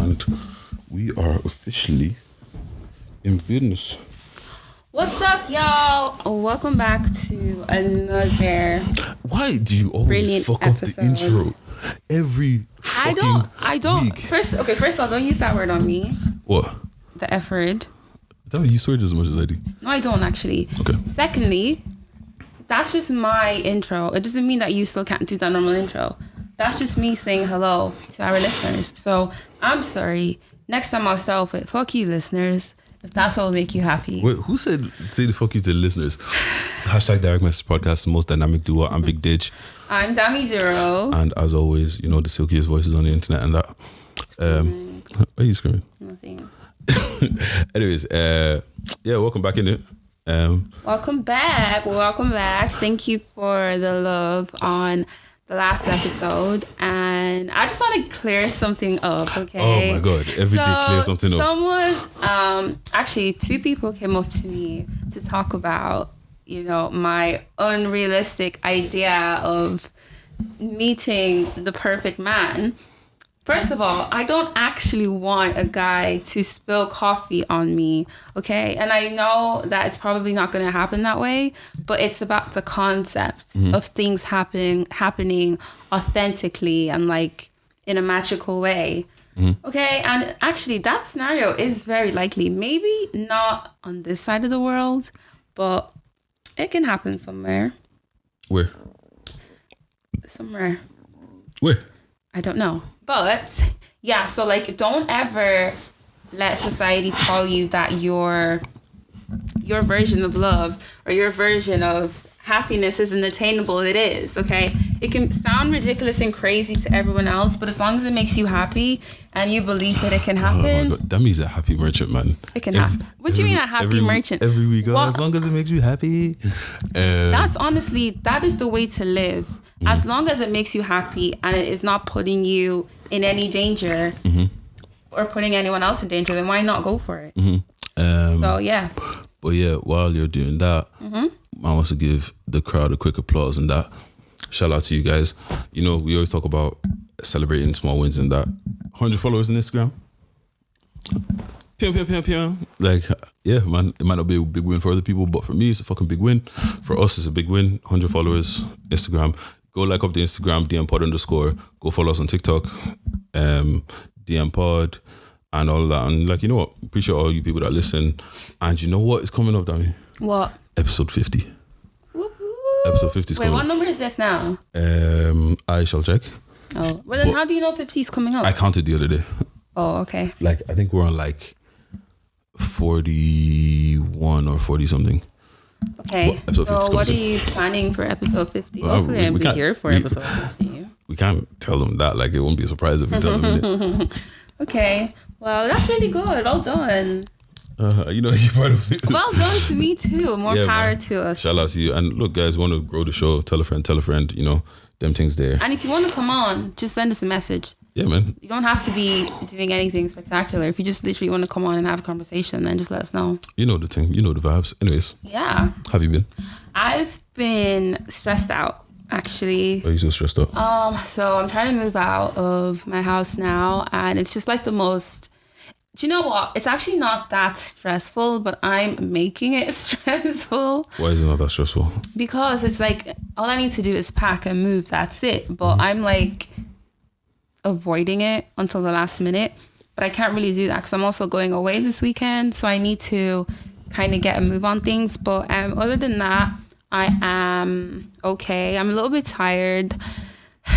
and we are officially in business. What's up, y'all? Welcome back to another. Why do you always fuck up the intro every fucking I don't. week? First of all, don't use that word on me. What? The F word. Dami, you swear just as much as I do. No, I don't actually. Okay. Secondly, that's just my intro. It doesn't mean that you still can't do that normal intro. That's just me saying hello to our listeners. So I'm sorry. Next time I'll start with fuck you, listeners. If that's what will make you happy. Wait, who said say the fuck you to the listeners? Hashtag Direct Message Podcast, the most dynamic duo. I'm Big Dejj. I'm Dami Zero. And as always, you know, the silkiest voices on the internet and that. Why are you screaming? Nothing. Anyways, welcome back in it. Welcome back. Thank you for the love on the last episode, and I just want to clear something up, okay? Oh my god, every day clear something up. Someone, actually 2 people came up to me to talk about, you know, my unrealistic idea of meeting the perfect man. First of all, I don't actually want a guy to spill coffee on me, okay? And I know that it's probably not going to happen that way, but it's about the concept of things happening authentically and like in a magical way, okay? And actually, that scenario is very likely. Maybe not on this side of the world, but it can happen somewhere. Where? Somewhere. Where? I don't know. But yeah, so like don't ever let society tell you that your version of love or your version of happiness isn't attainable. It is, okay? It can sound ridiculous and crazy to everyone else, but as long as it makes you happy and you believe that it can happen. Oh Dami's a happy merchant, man. It can happen. What do you mean a happy merchant? Every week, as long as it makes you happy. That's honestly, that is the way to live. As long as it makes you happy and it is not putting you in any danger or putting anyone else in danger, then why not go for it? So yeah. But yeah, while you're doing that, I want to give the crowd a quick applause and that. Shout out to you guys. You know, we always talk about celebrating small wins and that. 100 followers on Instagram. Pium. Like, yeah, man, it might not be a big win for other people, but for me, it's a fucking big win. For us, it's a big win. 100 followers, Instagram. Go like up the Instagram, DMPod_. Go follow us on TikTok, DMPod, and all that. And like, you know what? Appreciate all you people that listen. And you know what is coming up, Dami? What? Episode 50. Woo-hoo. Episode 50 is coming up. Wait, what number is this now? I shall check. Oh, well then how do you know 50 is coming up? I counted the other day. Oh, okay. Like, I think we're on like 41 or 40 something. Okay, so what are you planning for episode 50? Hopefully I'll be here for episode 50. We can't tell them that. Like, it won't be a surprise if we tell them it. Okay, well, that's really good. Well done. You know, you're part of it. Well done to me too. More power to us. Shout out to you. And look, guys, want to grow the show, tell a friend, you know, them things there. And if you want to come on, just send us a message. Yeah, man. You don't have to be doing anything spectacular. If you just literally want to come on and have a conversation, then just let us know. You know the thing. You know the vibes. Anyways. Yeah. How have you been? I've been stressed out, actually. Why are you so stressed out? So I'm trying to move out of my house now, and it's just like the most... Do you know what? It's actually not that stressful, but I'm making it stressful. Why is it not that stressful? Because it's like, all I need to do is pack and move. That's it. But I'm like... avoiding it until the last minute, but I can't really do that because I'm also going away this weekend, so I need to kind of get a move on things. But other than that, I am okay. I'm a little bit tired.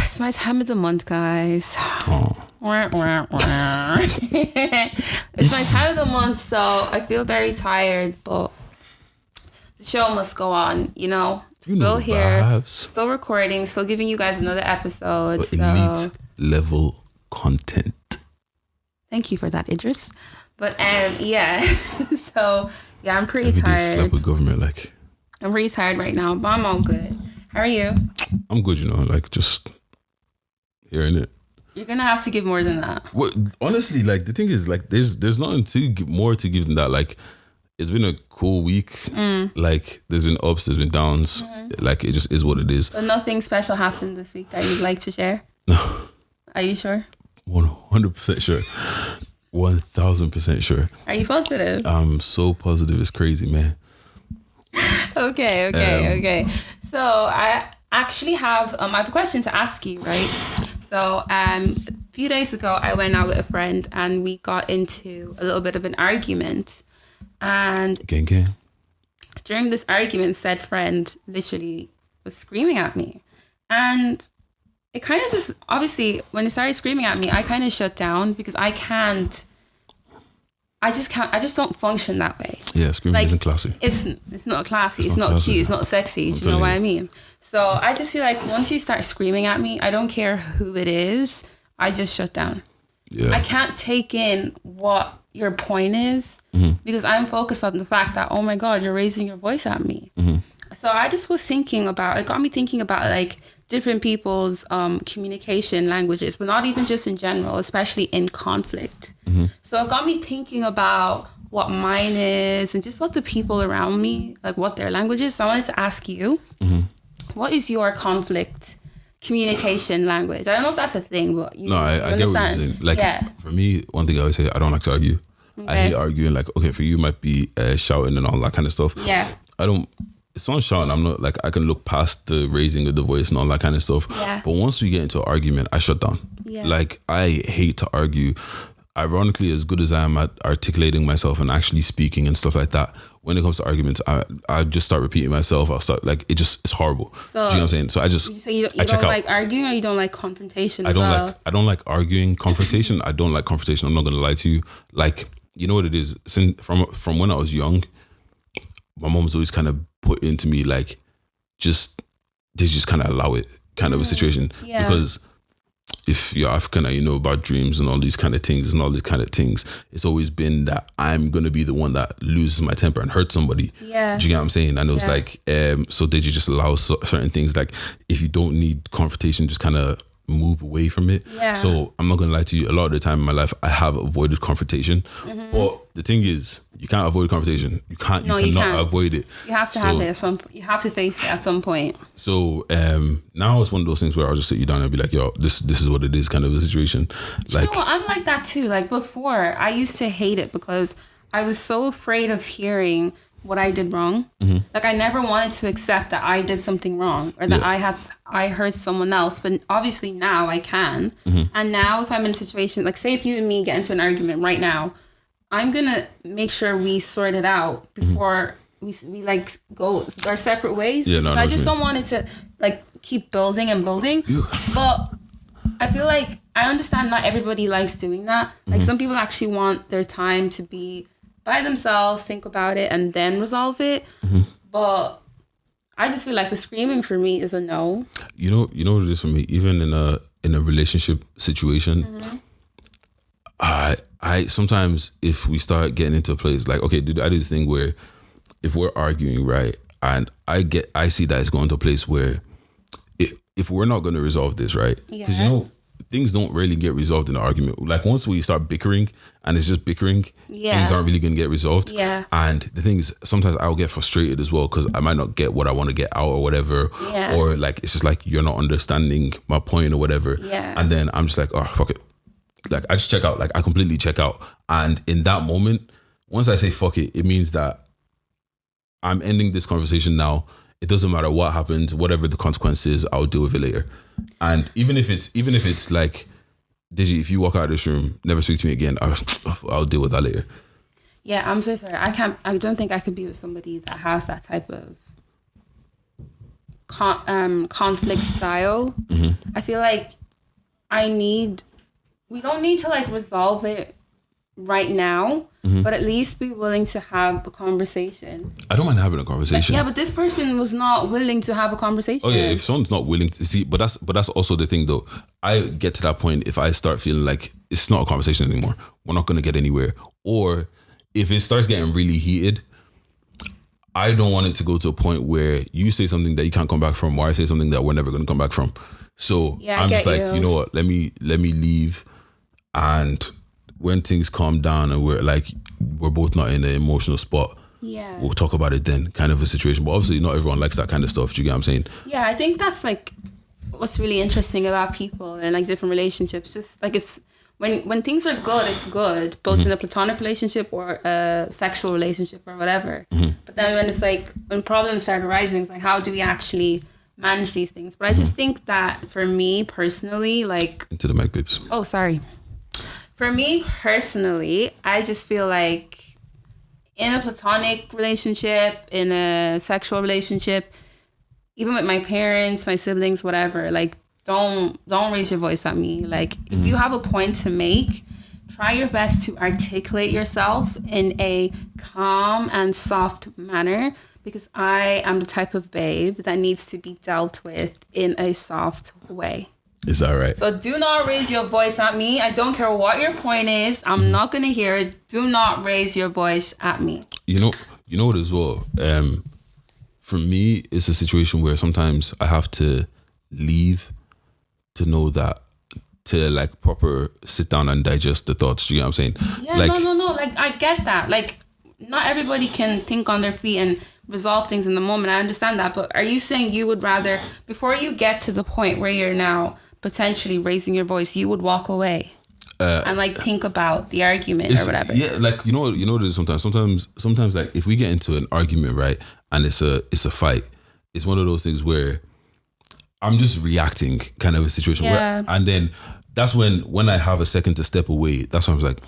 It's my time of the month, guys. It's my time of the month, so I feel very tired, but the show must go on, you know. Still here, vibes. Still recording, still giving you guys another episode. But elite level content. Thank you for that, Idris. But yeah, so yeah, I'm pretty Every day tired. slap with government, like. I'm pretty tired right now, but I'm all good. How are you? I'm good, you know, like just hearing it. You're gonna have to give more than that. Well, honestly, like the thing is, like there's nothing more to give than that. Like, it's been a cool week. Like, there's been ups, there's been downs. Like, it just is what it is. But nothing special happened this week that you'd like to share? No. Are you sure? 100% sure. 1000% sure. Are you positive? I'm so positive. It's crazy, man. Okay. So I actually have I have a question to ask you, right? So a few days ago, I went out with a friend and we got into a little bit of an argument. And Gang. during this argument, said friend literally was screaming at me. And it kind of just, obviously, when he started screaming at me, I kind of shut down because I just don't function that way. Yeah, screaming isn't classy. It's not classy. It's not classy. Cute. It's not sexy. Do you know what I mean? So I just feel like once you start screaming at me, I don't care who it is. I just shut down. Yeah. I can't take in what your point is because I'm focused on the fact that, oh my God, you're raising your voice at me. So I just was thinking about, it got me thinking about like different people's communication languages, but not even just in general, especially in conflict. So it got me thinking about what mine is and just what the people around me, like what their language is. So I wanted to ask you, what is your conflict communication language? I don't know if that's a thing, but you I get what you're saying. Like, for me, one thing I always say, I don't like to argue. Okay. I hate arguing. Like, okay, for you, it might be shouting and all that kind of stuff. Yeah. It's not shouting. I'm not like, I can look past the raising of the voice and all that kind of stuff. Yeah. But once we get into an argument, I shut down. Yeah. Like, I hate to argue. Ironically, as good as I am at articulating myself and actually speaking and stuff like that, when it comes to arguments, I just start repeating myself. I'll start like, it's horrible. So, do you know what I'm saying? So I just, you don't like arguing, or you don't like confrontation I don't like arguing. Confrontation, I don't like confrontation. I'm not going to lie to you. Like, you know what it is? Since from when I was young, my mom's always kind of put into me like, they just kind of allow it kind of a situation. Yeah. Because if you're African and you know about dreams and all these kind of things and all these kind of things, it's always been that I'm going to be the one that loses my temper and hurts somebody. Yeah. Do you get what I'm saying? And it was like, so did you just allow certain things, like if you don't need confrontation, just kind of move away from it. Yeah. So I'm not going to lie to you, a lot of the time in my life, I have avoided confrontation. But the thing is, you can't avoid confrontation. You cannot avoid it. You have to have it you have to face it at some point. So now it's one of those things where I'll just sit you down and be like, yo, this is what it is, kind of a situation. Like, you know what? I'm like that too. Like before, I used to hate it because I was so afraid of hearing what I did wrong. Like I never wanted to accept that I did something wrong or that I hurt someone else. But obviously now I can. And now if I'm in a situation, like say if you and me get into an argument right now, I'm gonna make sure we sort it out before we like go our separate ways. Yeah, I just don't want it to like keep building and building. But I feel like I understand not everybody likes doing that. Like some people actually want their time to be by themselves, think about it, and then resolve it. But I just feel like the screaming for me is a no. You know what it is for me. Even in a relationship situation, I sometimes if we start getting into a place like, okay, dude, I do this thing where if we're arguing, right, and I see that it's going to a place where if we're not going to resolve this, right, because you know things don't really get resolved in an argument. Like once we start bickering and it's just bickering, things aren't really going to get resolved. Yeah. And the thing is, sometimes I'll get frustrated as well because I might not get what I want to get out or whatever. Yeah. Or like, it's just like, you're not understanding my point or whatever. Yeah. And then I'm just like, oh, fuck it. Like I just check out, like I completely check out. And in that moment, once I say fuck it, it means that I'm ending this conversation now. It doesn't matter what happens, whatever the consequence is, I'll deal with it later. And even if it's like, Dejj, if you walk out of this room, never speak to me again, I'll deal with that later. Yeah, I'm so sorry. I don't think I could be with somebody that has that type of conflict style. I feel like we don't need to like resolve it right now, but at least be willing to have a conversation. I don't mind having a conversation. Yeah, but this person was not willing to have a conversation. Oh yeah, if someone's not willing to see, but that's also the thing though. I get to that point if I start feeling like it's not a conversation anymore. We're not gonna get anywhere. Or if it starts getting really heated, I don't want it to go to a point where you say something that you can't come back from, or I say something that we're never gonna come back from. So yeah, I'm just like, you know what, let me leave, and when things calm down and we're both not in an emotional spot, we'll talk about it then, kind of a situation. But obviously not everyone likes that kind of stuff. Do you get what I'm saying? Yeah, I think that's like what's really interesting about people and like different relationships. Just like it's when things are good, it's good, both in a platonic relationship or a sexual relationship or whatever. But then when it's like, when problems start arising, it's like, how do we actually manage these things? But I just think that for me personally, like... Into the mic, babes. Oh, sorry. For me personally, I just feel like in a platonic relationship, in a sexual relationship, even with my parents, my siblings, whatever, like, don't raise your voice at me. Like, if you have a point to make, try your best to articulate yourself in a calm and soft manner, because I am the type of babe that needs to be dealt with in a soft way. Is that right? So do not raise your voice at me. I don't care what your point is. I'm not going to hear it. Do not raise your voice at me. You know what as well? For me, it's a situation where sometimes I have to leave to know that, to like proper sit down and digest the thoughts. Do you know what I'm saying? Yeah, like, no. Like, I get that. Like, not everybody can think on their feet and resolve things in the moment. I understand that. But are you saying you would rather, before you get to the point where you're now potentially raising your voice, you would walk away and like think about the argument or whatever? Yeah, like you know what it is sometimes like if we get into an argument, right, and it's a fight, it's one of those things where I'm just reacting kind of a situation where, and then that's when I have a second to step away, that's when I was like,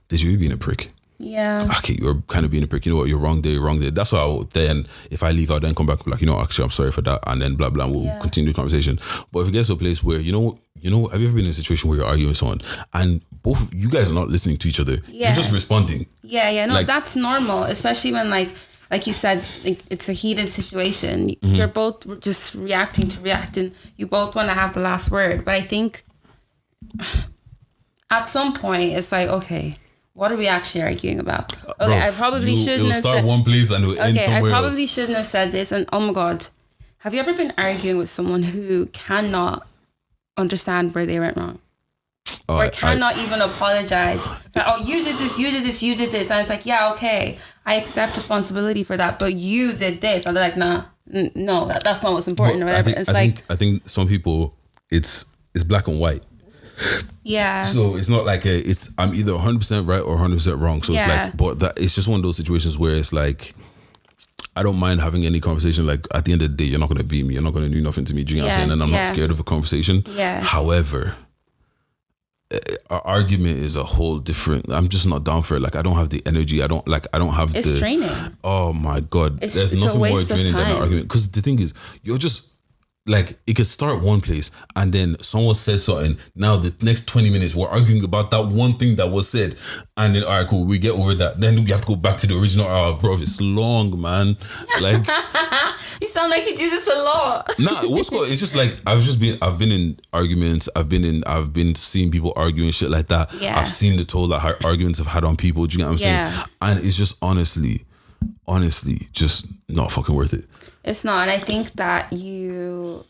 did you really being a prick? Yeah. Okay, you're kind of being a prick. You know what? You're wrong there. That's why then, if I leave, I'll then come back and be like, you know, actually, I'm sorry for that. And then blah, blah, and we'll continue the conversation. But if it gets to a place where, you know, have you ever been in a situation where you're arguing with someone and both of you guys are not listening to each other? Yeah. You're just responding. Yeah. No, like, that's normal, especially when like you said, like, it's a heated situation. You're both just reacting to react and you both want to have the last word. But I think at some point it's like, okay, what are we actually arguing about? Okay, bro, I probably shouldn't have start one place and it'll end somewhere I probably else. shouldn't have said this. And oh my God, have you ever been arguing with someone who cannot understand where they went wrong? Or cannot even apologize? Like, oh, you did this. And it's like, yeah, okay, I accept responsibility for that, but you did this. And they're like, nah, no, that's not what's important or whatever. I think some people, it's black and white. Yeah. So it's not like I'm either 100% right or 100% wrong. So it's like, but it's just one of those situations where it's like, I don't mind having any conversation. Like at the end of the day, you're not going to beat me. You're not going to do nothing to me. Do you know what I'm saying? And I'm not scared of a conversation. Yeah. However, our argument is a whole different. I'm just not down for it. Like I don't have the energy. I don't have it's draining. Oh my God. There's nothing more draining than an argument. Because the thing is, you're just, like it could start one place and then someone says something. Now the next 20 minutes we're arguing about that one thing that was said, and then all right, cool, we get over that. Then we have to go back to the original. Bro, it's long, man. Like you sound like you do this a lot. Nah, what's cool? It's just like I've been in arguments. I've been seeing people arguing shit like that. Yeah. I've seen the toll that arguments have had on people. Do you get what I'm saying? And it's just honestly, just not fucking worth it. It's not. And I think that it's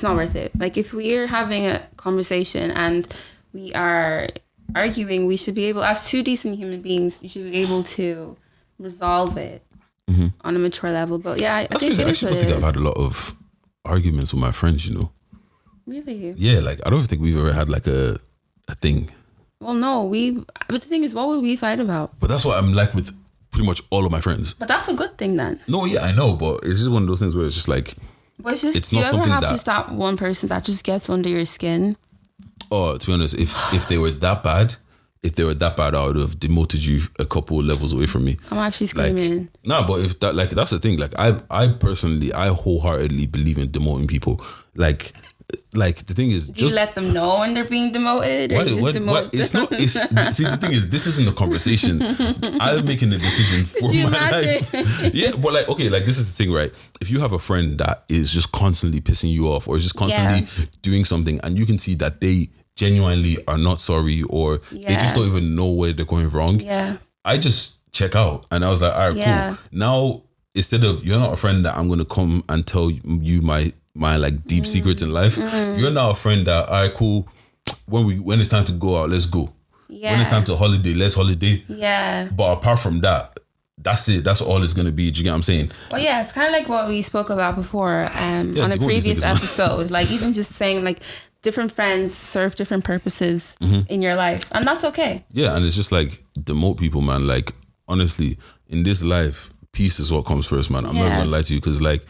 not worth it. Like if we're having a conversation and we are arguing, we should be able, as two decent human beings, you should be able to resolve it on a mature level. But yeah, I think it is what it is. I've had a lot of arguments with my friends, you know. Really? Yeah, like I don't think we've ever had like a thing. Well, no, but the thing is, what would we fight about? But that's what I'm like with pretty much all of my friends. But that's a good thing then. No, yeah, I know, but it's just one of those things where it's just like, but it's just, do you ever have just that one person that just gets under your skin? Oh, to be honest, if they were that bad, I would have demoted you a couple of levels away from me. I'm actually screaming. But if that, like, that's the thing. Like, I personally, I wholeheartedly believe in demoting people. Like the thing is, do you let them know when they're being demoted? Or it's not. See, the thing is, this isn't a conversation. I'm making a decision for my life. Yeah, but like, okay, like this is the thing, right? If you have a friend that is just constantly pissing you off, or is just constantly doing something, and you can see that they genuinely are not sorry, or they just don't even know where they're going wrong. Yeah, I just check out, and I was like, all right, cool. Now, instead of, you're not a friend that I'm gonna come and tell you my like deep secrets in life. You're now a friend that, all right, cool, when it's time to go out, let's go. When it's time to holiday, let's holiday. Yeah. But apart from that, that's it. That's all it's gonna be. Do you get what I'm saying? Well, yeah, it's kind of like what we spoke about before on a previous episode. Like even just saying like different friends serve different purposes in your life, and that's okay. Yeah, and it's just like demote people, man. Like honestly, in this life, peace is what comes first, man. I'm not gonna lie to you, because like,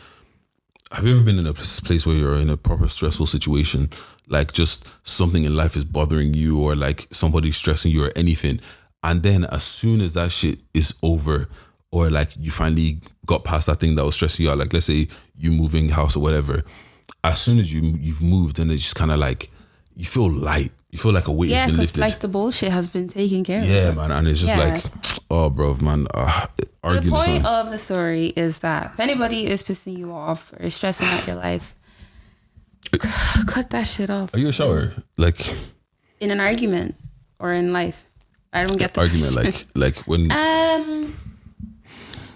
have you ever been in a place where you're in a proper stressful situation, like just something in life is bothering you, or like somebody's stressing you or anything, and then as soon as that shit is over, or like you finally got past that thing that was stressing you out, like let's say you moving house or whatever, as soon as you've moved, and it's just kind of like you feel light. You feel like a weight has been lifted. Yeah, because like the bullshit has been taken care of. Yeah, man, and it's just like, oh, bro, man. The point of the story is that if anybody is pissing you off or is stressing out your life, cut that shit off. Are you a shower? Like in an argument or in life? I don't get the argument. like when.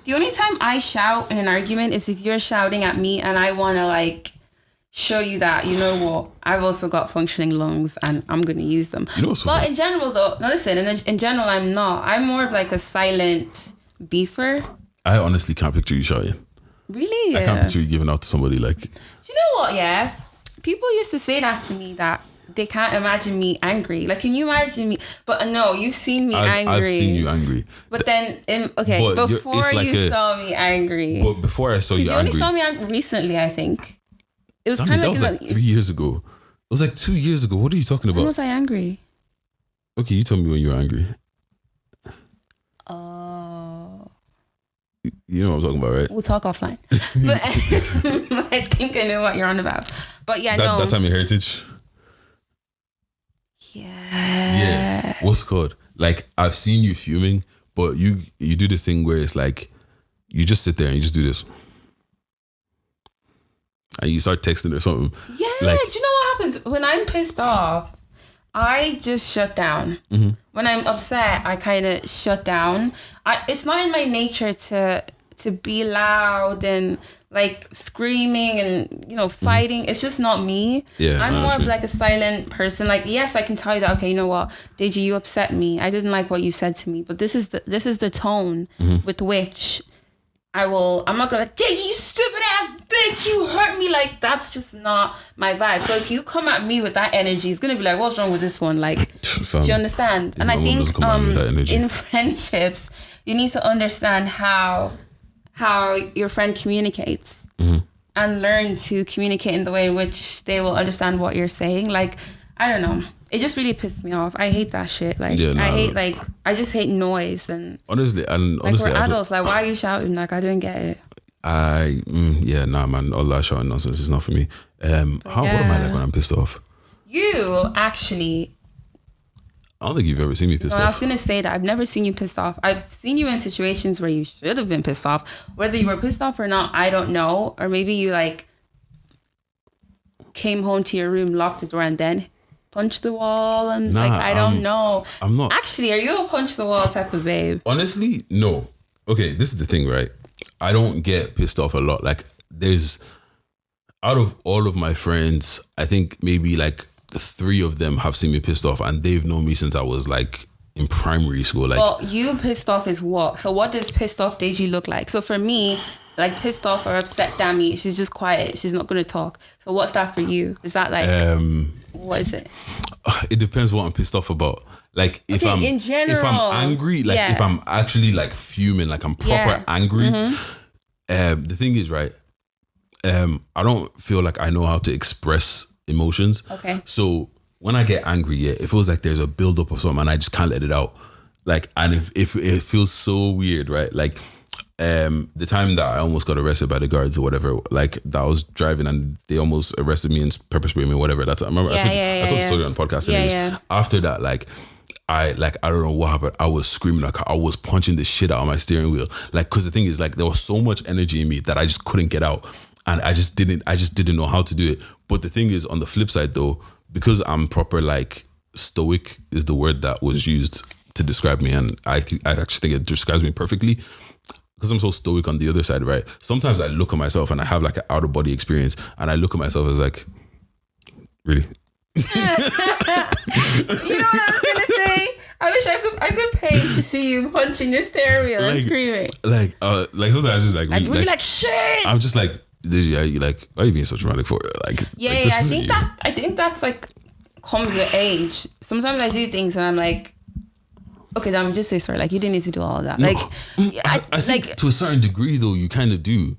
The only time I shout in an argument is if you're shouting at me and I want to like show you that, you know what, I've also got functioning lungs and I'm going to use them. You know what's but in general though, no, listen, in general, I'm not. I'm more of like a silent beefer. I honestly can't picture you shouting. Really? I can't picture you giving out to somebody like. Do you know what? Yeah. People used to say that to me, that they can't imagine me angry. Like, can you imagine me? But no, you've seen me angry. I've seen you angry. But then, before you saw me angry. But before I saw you angry. You only saw me recently, I think. It was kind of like... That was like 3 years ago. It was like 2 years ago. What are you talking about? When was I angry? Okay, you tell me when you were angry. You know what I'm talking about, right? We'll talk offline. But I think I know what you're on about. But yeah, that time in Heritage. Yeah. What's it called? Like, I've seen you fuming, but you do this thing where it's like you just sit there and you just do this. And you start texting or something. Yeah, like, do you know what happens? When I'm pissed off, I just shut down. Mm-hmm. When I'm upset, I kind of shut down. It's not in my nature to be loud and like screaming and, you know, fighting. It's just not me. Yeah, I'm more of like a silent person. Like, yes, I can tell you that, okay, you know what, Dejj, you upset me. I didn't like what you said to me, but this is the tone with which I'm not gonna, Dejj, you stupid ass bitch, you hurt me. Like, that's just not my vibe. So if you come at me with that energy, it's gonna be like, what's wrong with this one? Like, do you understand? And I think in friendships, you need to understand how your friend communicates and learn to communicate in the way in which they will understand what you're saying. Like, I don't know. It just really pissed me off. I hate that shit. Like, I just hate noise. And honestly, we're adults. Like, why are you shouting? Like, I don't get it. Man. All that shouting nonsense is not for me. What am I like when I'm pissed off? You actually... I don't think you've ever seen me pissed off. I was going to say that I've never seen you pissed off. I've seen you in situations where you should have been pissed off. Whether you were pissed off or not, I don't know. Or maybe you like came home to your room, locked the door, and then punched the wall. And I don't know. I'm not. Actually, are you a punch the wall type of babe? Honestly, no. Okay, this is the thing, right? I don't get pissed off a lot. Like, out of all of my friends, I think maybe like the 3 of them have seen me pissed off, and they've known me since I was like in primary school. Like, well, you pissed off is what? So what does pissed off Dejj look like? So for me, like pissed off or upset Dami, she's just quiet. She's not going to talk. So what's that for you? Is that like, what is it? It depends what I'm pissed off about. Like, if I'm angry, like if I'm actually like fuming, like I'm proper angry. The thing is, right, I don't feel like I know how to express emotions. Okay. So when I get angry, it feels like there's a buildup of something and I just can't let it out. Like, and if it feels so weird, right? Like, the time that I almost got arrested by the guards or whatever, like that I was driving and they almost arrested me and pepper sprayed me or whatever. That's, I remember I told the story on the podcast. After that, like I don't know what happened. I was screaming, like I was punching the shit out of my steering wheel. Like, cause the thing is, like, there was so much energy in me that I just couldn't get out. And I just didn't know how to do it. But the thing is, on the flip side though, because I'm proper, like, stoic is the word that was used to describe me. And I actually think it describes me perfectly. Because I'm so stoic on the other side, right? Sometimes I look at myself and I have like an out of body experience. And I look at myself as like, really? You know what I was going to say? I wish I could pay to see you punching your steering wheel and screaming. Like sometimes I just like... Like, really, like, shit! I'm just like, you like, why are you being so dramatic for it? Like, yeah, I think that's like comes with age. Sometimes I do things and I'm like, okay, Dami, just say sorry. Like, you didn't need to do all of that. No, Like, I think like to a certain degree though, you kind of do,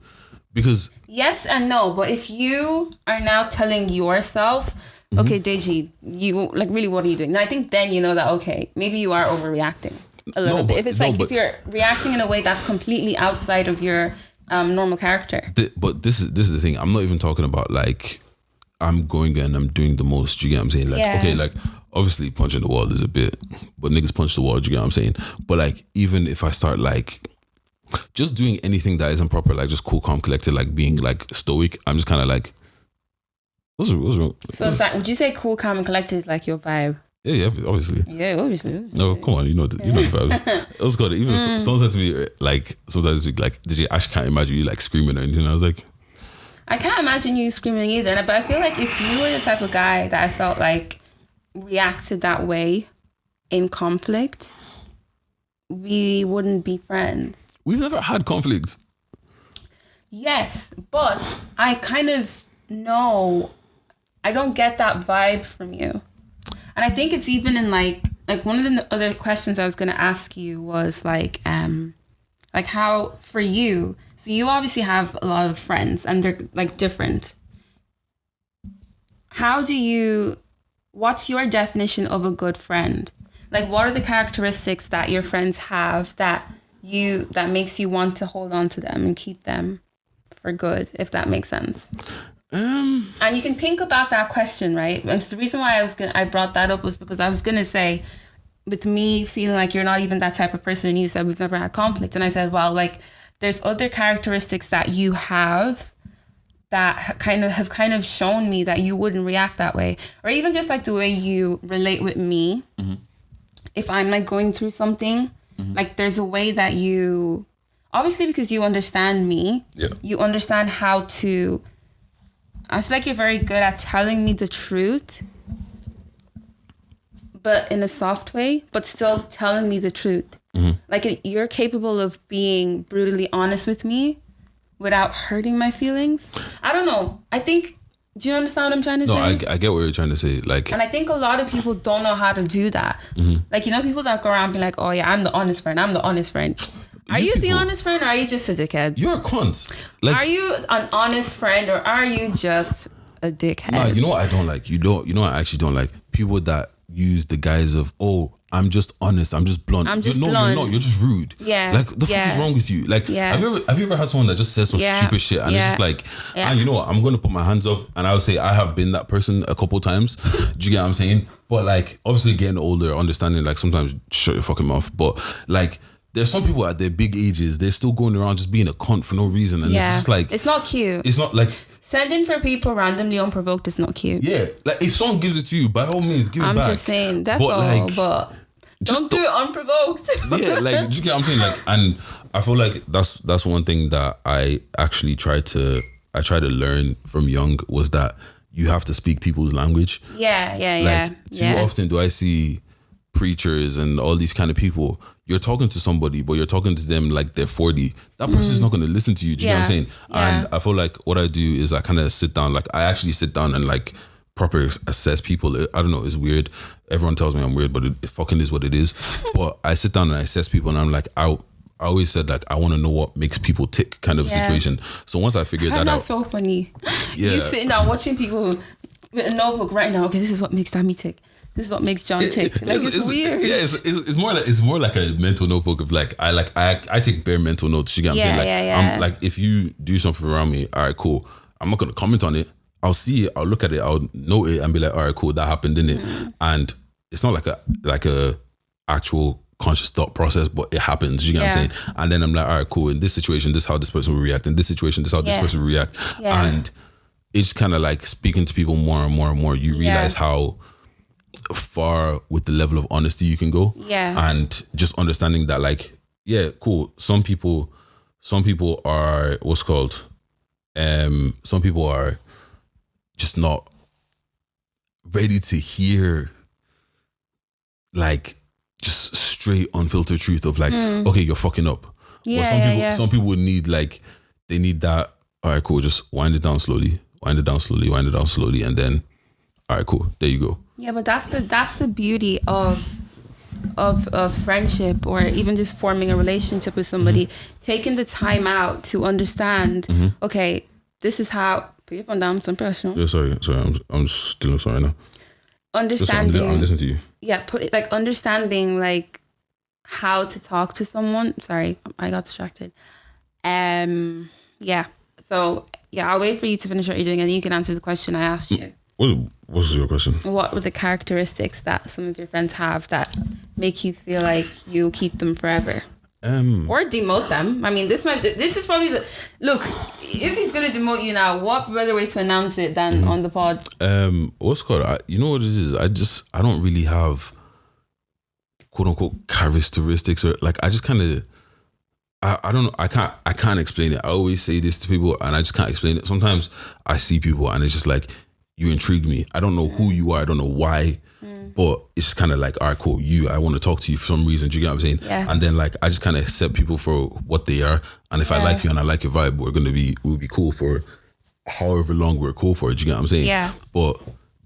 because yes and no. But if you are now telling yourself, okay, Dejj, you like really, what are you doing? And I think then you know that okay, maybe you are overreacting a little bit. If it's if you're reacting in a way that's completely outside of your normal character. But this is the thing. I'm not even talking about like I'm going and I'm doing the most. You get what I'm saying? Like, okay, like obviously punching the wall is a bit, but niggas punch the wall. You get what I'm saying? But like, even if I start like just doing anything that isn't proper, like just cool, calm, collected, like being like stoic, I'm just kind of like, what's wrong? So it's like, would you say cool, calm, and collected is like your vibe? Yeah, obviously. Yeah, obviously. No, come on, you know the vibes. It was good. Even someone said to me like sometimes like, did you actually can't imagine you like screaming or anything? I was like, I can't imagine you screaming either. But I feel like if you were the type of guy that I felt like reacted that way in conflict, we wouldn't be friends. We've never had conflict. Yes, but I kind of know I don't get that vibe from you. And I think it's even in like one of the other questions I was going to ask you was like how for you, so you obviously have a lot of friends and they're like different. What's your definition of a good friend? Like, what are the characteristics that your friends have that makes you want to hold on to them and keep them for good, if that makes sense? And you can think about that question, right? And the reason why I brought that up was because I was gonna say, with me feeling like you're not even that type of person, and you said we've never had conflict, and I said, well, like there's other characteristics that you have that have kind of shown me that you wouldn't react that way, or even just like the way you relate with me. Mm-hmm. If I'm like going through something, like there's a way that you, obviously because you understand me, you understand how to. I feel like you're very good at telling me the truth, but in a soft way, but still telling me the truth. Mm-hmm. Like you're capable of being brutally honest with me without hurting my feelings. I don't know. I think, do you understand what I'm trying to say? No, I get what you're trying to say. Like, and I think a lot of people don't know how to do that. Mm-hmm. Like, you know, people that go around being like, oh yeah, I'm the honest friend. Are you the honest friend, or are you just a dickhead? You're a cunt. Like, are you an honest friend, or are you just a dickhead? Nah, you know what I don't like? You know what I actually don't like? People that use the guise of, oh, I'm just honest, I'm just blunt. I'm just blunt. No, you're not. You're just rude. Yeah. Like, the fuck is wrong with you? Like, have you ever had someone that just says some stupid shit and it's just like, and you know what? I'm going to put my hands up and I would say I have been that person a couple times. Do you get what I'm saying? But like, obviously getting older, understanding, like sometimes shut your fucking mouth. But like, there's some people at their big ages, they're still going around just being a cunt for no reason. And it's just like, it's not cute. It's not like, sending for people randomly unprovoked is not cute. Yeah. Like, if someone gives it to you, by all means, give it back. I'm just saying, that's all. Like, but don't do it unprovoked. Yeah, like, do you get what I'm saying? Like, and I feel like that's one thing that I actually try to learn from young, was that you have to speak people's language. Yeah. Too often do I see preachers and all these kind of people, you're talking to somebody, but you're talking to them like they're 40. That person's not going to listen to you. Do you know what I'm saying? And I feel like what I do is I kind of sit down, like I actually sit down and like proper assess people. I don't know, it's weird. Everyone tells me I'm weird, but it fucking is what it is. But I sit down and I assess people, and I'm like, I always said, like, I want to know what makes people tick, kind of situation. So once I figured that out. That's so funny. Yeah. You sitting down watching people with a notebook right now. Okay, this is what makes Dami tick. This is what makes John tick. Like, it's weird. Yeah, it's more like a mental notebook of like, I take bare mental notes. You get what I'm saying? Like, I'm like, if you do something around me, all right, cool. I'm not gonna comment on it. I'll see it, I'll look at it, I'll note it and be like, all right, cool, that happened, innit? And it's not like a actual conscious thought process, but it happens. You get what I'm saying? And then I'm like, all right, cool. In this situation, this is how this person will react. In this situation, this is how this person will react. Yeah. And it's kind of like speaking to people more and more and more. You realize how far with the level of honesty you can go. Yeah. And just understanding that, like, yeah, cool. Some people are some people are just not ready to hear like just straight unfiltered truth of like, okay, you're fucking up. But some people would need, like, they need that all right, cool. Just wind it down slowly, wind it down slowly, wind it down slowly, and then, all right, cool. There you go. Yeah, but that's the beauty of friendship, or even just forming a relationship with somebody. Taking the time out to understand. Okay, this is how. Put your phone down. It's unprofessional. Yeah, sorry. I'm still sorry now. Understanding. I'm listening to you. Yeah, understanding like how to talk to someone. Sorry, I got distracted. Yeah. So yeah, I'll wait for you to finish what you're doing, and then you can answer the question I asked you. What's your question? What were the characteristics that some of your friends have that make you feel like you'll keep them forever? Or demote them. I mean, this is probably the look. If he's gonna demote you now, what better way to announce it than on the pod? What's it called? You know what it is? I don't really have quote unquote characteristics, or like I just kind of. I don't know. I can't explain it. I always say this to people, and I just can't explain it. Sometimes I see people, and it's just like, you intrigue me. I don't know who you are. I don't know why, but it's just kind of like, all right, cool. I want to talk to you for some reason. Do you get what I'm saying? Yeah. And then like I just kind of accept people for what they are, and if I like you and I like your vibe, we'll be cool for however long we're cool for. Do you get what I'm saying? Yeah. But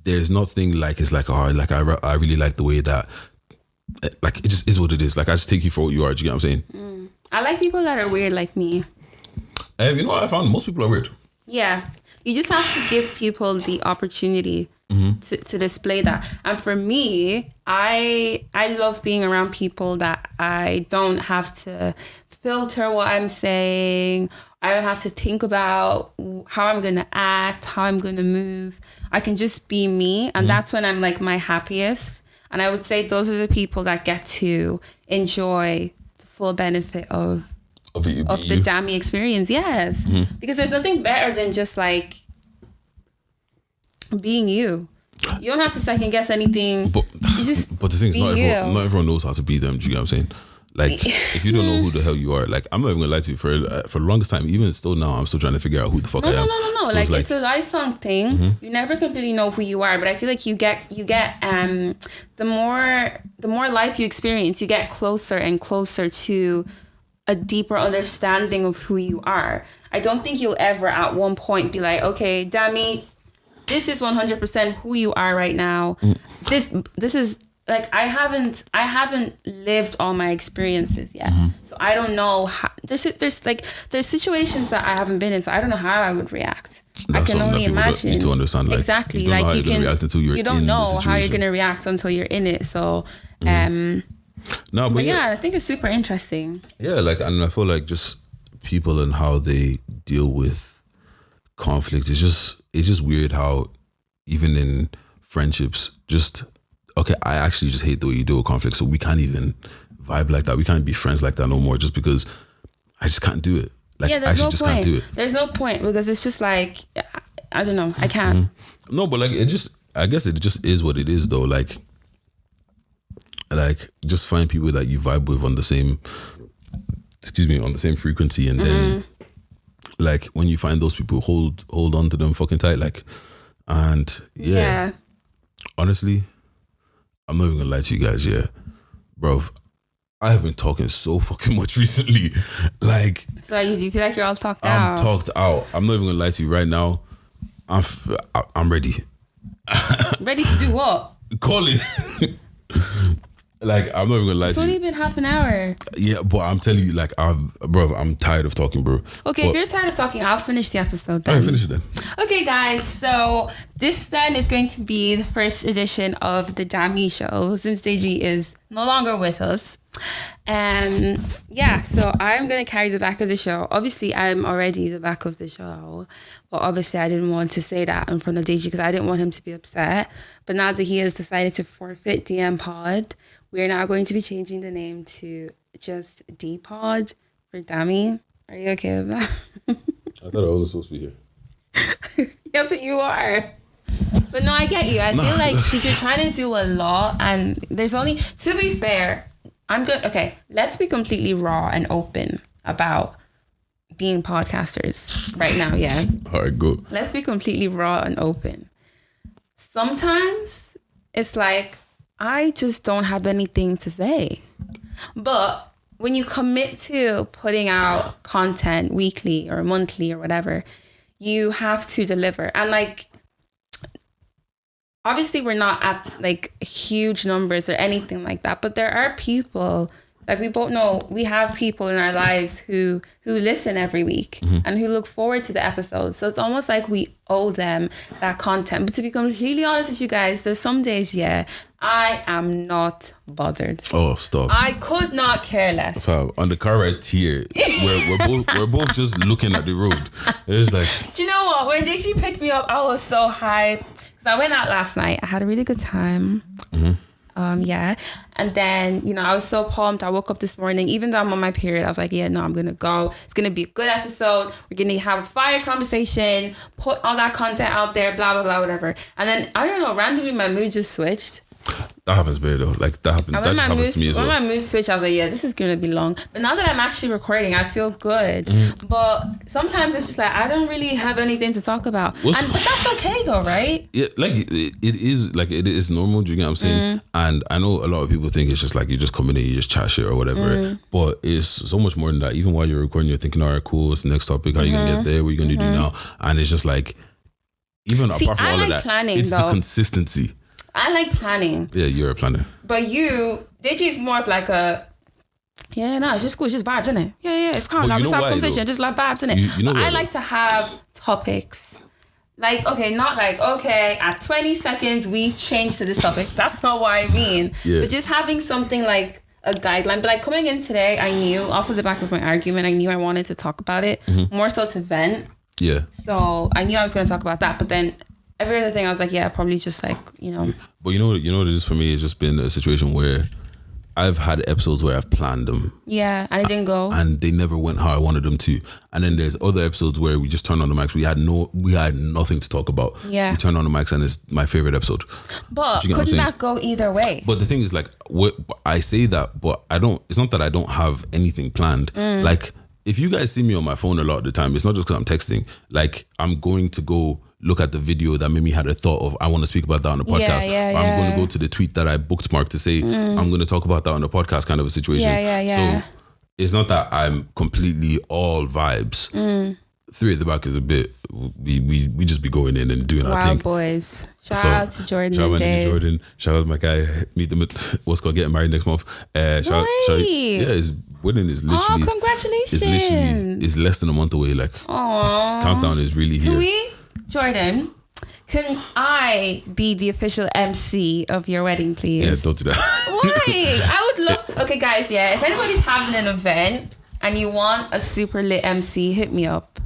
there's nothing like it's like, oh, like I really like the way that, like it just is what it is. Like I just take you for what you are. Do you get what I'm saying? I like people that are weird like me. You know what I found? Most people are weird. Yeah. You just have to give people the opportunity to display that. And for me, I love being around people that I don't have to filter what I'm saying. I don't have to think about how I'm going to act, how I'm going to move. I can just be me. And that's when I'm like my happiest. And I would say those are the people that get to enjoy the full benefit of the Dami experience. Yes. Because there's nothing better than just like being you. You don't have to second guess anything. But the thing is, not everyone knows how to be them. Do you get what I'm saying? Like, if you don't know who the hell you are, like, I'm not even gonna lie to you. For the longest time, even still now, I'm still trying to figure out who the fuck I am. No. So it's a lifelong thing. You never completely know who you are, but I feel like you get the more life you experience, you get closer and closer to a deeper understanding of who you are. I don't think you'll ever at one point be like, okay, Dami, this is 100% who you are right now. This is like, I haven't lived all my experiences yet. So I don't know how, there's situations that I haven't been in, so I don't know how I would react. I can only imagine. Need to understand, like, exactly. You don't you don't know how you're gonna react until you're in it. So no, but yeah, I think it's super interesting. Yeah, like, and I feel like just people and how they deal with conflict is just weird how even in friendships, just okay, I actually just hate the way you deal with conflict, so we can't even vibe like that. We can't be friends like that no more, just because I just can't do it. Like, yeah, there's I no just point. Can't do it. There's no point, because it's just like, I don't know, I can't. No, but like, I guess it just is what it is though. Like just find people that you vibe with on the same frequency, and then like when you find those people, hold on to them fucking tight, like, and yeah. Honestly, I'm not even gonna lie to you guys, bro, I have been talking so fucking much recently, like. So do you feel like you're all talked out? I'm talked out. I'm not even gonna lie to you right now. I'm ready. Ready to do what? Call it. Like, I'm not even gonna lie to you. It's only been half an hour. Yeah, but I'm telling you, like, I'm tired of talking, bro. Okay, if you're tired of talking, I'll finish the episode then. All right, finish it then. Okay, guys, so this then is going to be the first edition of the Dami show, since Dejj is no longer with us. And yeah, so I'm going to carry the back of the show. Obviously, I'm already the back of the show, but obviously I didn't want to say that in front of Dejj because I didn't want him to be upset. But now that he has decided to forfeit DM Pod, we're now going to be changing the name to just D Pod for Dami. Are you okay with that? I thought I wasn't supposed to be here. Yeah, but you are. But no, I get you. I feel like because you're trying to do a lot, and there's only, to be fair, I'm good. Okay, let's be completely raw and open about being podcasters right now. Yeah. All right, go. Let's be completely raw and open. Sometimes it's like, I just don't have anything to say. But when you commit to putting out content weekly or monthly or whatever, you have to deliver. And like, obviously we're not at like huge numbers or anything like that, but there are people, like we both know, we have people in our lives who listen every week and who look forward to the episodes. So it's almost like we owe them that content. But to be completely honest with you guys, there's some days, I am not bothered. Oh, stop. I could not care less. On the car ride here, we're both just looking at the road. It's like, do you know what? When Dejj picked me up, I was so hyped. Because I went out last night. I had a really good time. And then, you know, I was so pumped. I woke up this morning, even though I'm on my period, I was like, yeah, no, I'm going to go. It's going to be a good episode. We're going to have a fire conversation, put all that content out there, blah, blah, blah, whatever. And then, I don't know, randomly my mood just switched. That happens very though. Like that happens. That just happens to me as well. When my mood switched, I was like, yeah, this is gonna be long. But now that I'm actually recording, I feel good. But sometimes it's just like I don't really have anything to talk about. But that's okay though, right? Yeah, like it is normal. Do you get what I'm saying? And I know a lot of people think it's just like you just come in and you just chat shit or whatever. But it's so much more than that. Even while you're recording, you're thinking, all right, cool. What's the next topic? How you gonna get there? What you gonna do now? And it's just like, apart from all of that, it's the consistency. I like planning. Yeah, you're a planner. But Dejj is more of like a, it's just cool. It's just vibes, isn't it? Yeah, it's calm. Like, we have a conversation. Just like vibes, isn't it? I like to have topics. Like, not like, at 20 seconds, we change to this topic. That's not what I mean. Yeah. But just having something like a guideline. But like coming in today, I knew off of the back of my argument, I knew I wanted to talk about it. More so to vent. Yeah. So I knew I was going to talk about that. But then every other thing, I was like, probably just like, But you know what it is for me? It's just been a situation where I've had episodes where I've planned them. Yeah, and it didn't go. And they never went how I wanted them to. And then there's other episodes where we just turned on the mics. We had nothing to talk about. Yeah. We turned on the mics and it's my favorite episode. But couldn't that go either way? But the thing is, like, I say that, but it's not that I don't have anything planned. Like, if you guys see me on my phone a lot of the time, it's not just because I'm texting. Like, I'm going to go look at the video that made me had a thought of, I want to speak about that on the podcast. I'm going to go to the tweet that I bookmarked to say, I'm going to talk about that on the podcast, kind of a situation. So it's not that I'm completely all vibes. 3 at the back is a bit, we just be going in and doing our thing. Wild boys. Shout out to Jordan. Shout out to Jordan. Shout out to my guy. Meet them at getting married next month. His wedding is literally. Oh, congratulations! It's less than a month away. Like, countdown is really here. Jordan, can I be the official MC of your wedding, please? Yeah, don't do that. Why? I would love. Okay, guys. If anybody's having an event and you want a super lit MC, hit me up.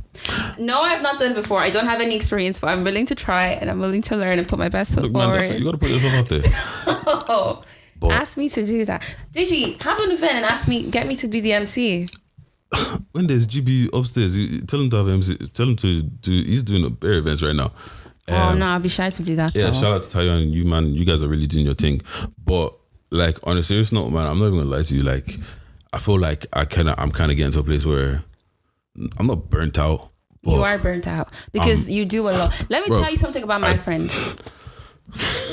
No, I've not done it before. I don't have any experience, but I'm willing to try and I'm willing to learn and put my best foot forward. Man, you got to put yourself out there. Ask me to do that. Dejj, have an event and get me to be the MC. When there's GB upstairs, tell him to have MC. Tell him to do. He's doing a bear events right now. No, I'll be shy to do that. Yeah, shout out to Tayo and you, man. You guys are really doing your thing. But like on a serious note, man, I'm not even gonna lie to you. Like, I feel like I'm kind of getting to a place where I'm not burnt out. You are burnt out because you do a lot. Let me tell you something about my friend.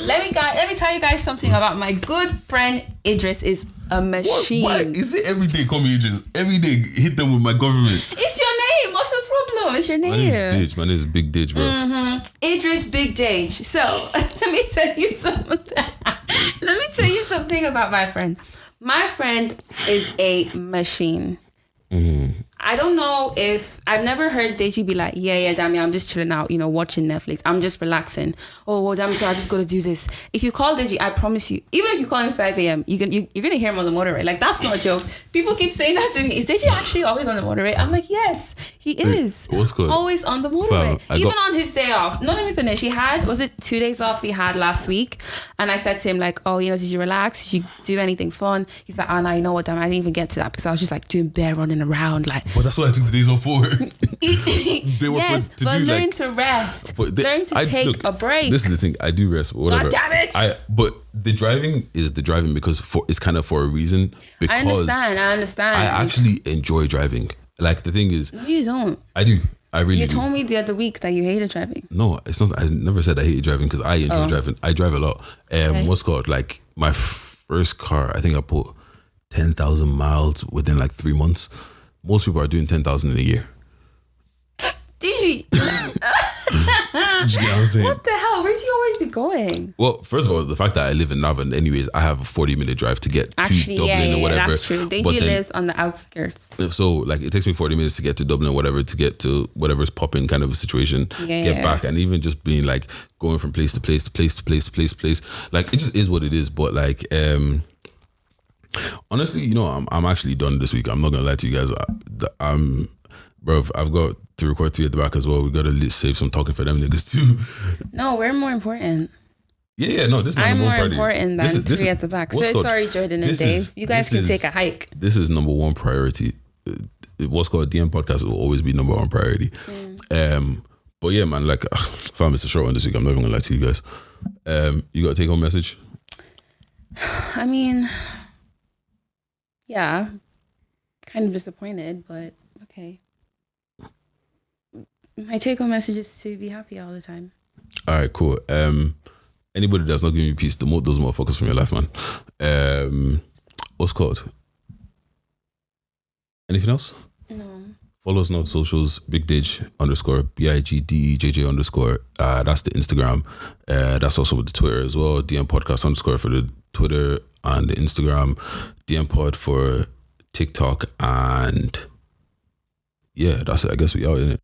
Let me tell you guys something about my good friend Idris. Is a machine. Why is it every day call me Idris? Every day hit them with my government. It's your name. What's the problem? It's your name. My name is Dejj. My name is Big Dejj, bro. Idris Big Dejj. So let me tell you something. Let me tell you something about my friend. My friend is a machine. I don't know if I've never heard Dejj be like, yeah, Dami, I'm just chilling out, watching Netflix. I'm just relaxing. Oh, well, Dami, so I just got to do this. If you call Dejj, I promise you, even if you call him 5 a.m., you're going to hear him on the motorway. Like, that's not a joke. People keep saying that to me. Is Dejj actually always on the motorway? I'm like, yes, he is. What's good? Always on the motorway. Even on his day off. Not let me finish. Was it 2 days off he had last week? And I said to him, like, oh, did you relax? Did you do anything fun? He's like, oh, no, you know what, Dami, I didn't even get to that because I was just like doing bear running around. Like, well, that's what I took the days off for. Yes, but learn to rest. Learn to take a break. This is the thing. I do rest. Whatever. God damn it! But the driving is the driving because it's kind of for a reason. Because I understand. I actually enjoy driving. Like the thing is, no, you don't. I do. I really do. You told me the other week that you hated driving. No, it's not. I never said I hated driving because I enjoy driving. I drive a lot. What's called like my first car? I think I put 10,000 miles within like 3 months. Most people are doing 10,000 in a year. Dejj. You get what I'm saying? What the hell? Where do you always be going? Well, first of all, the fact that I live in Navan, anyways, I have a 40-minute drive to get to Dublin or whatever. That's true. Dejj lives on the outskirts. So, like, it takes me 40 minutes to get to Dublin or whatever, to get to whatever's popping kind of a situation, get back, and even just being like going from place to place to place to place to place to place. Like, it just is what it is. But like, honestly, you know, I'm actually done this week. I'm not gonna lie to you guys. I've got to record 3 at the back as well. We gotta save some talking for them niggas too. No, we're more important. No, this is I'm number more one priority. important than 3 at the back. So sorry, Jordan and Dave. You guys can take a hike. This is number one priority. What's called DM podcast will always be number one priority. But yeah, man, like, fam, it's a short one this week. I'm not even gonna lie to you guys. You got a take home message? I mean, yeah, kind of disappointed, but okay. My take home message is to be happy all the time. All right, cool. Anybody that's not giving you peace, those motherfuckers from your life, man. What's called? Anything else? No. Follow us on our socials, Dejj _BIGDEJJ_. That's the Instagram. That's also with the Twitter as well. DM podcast _ for the Twitter and the Instagram. DM pod for TikTok, and yeah, that's it. I guess we out in it.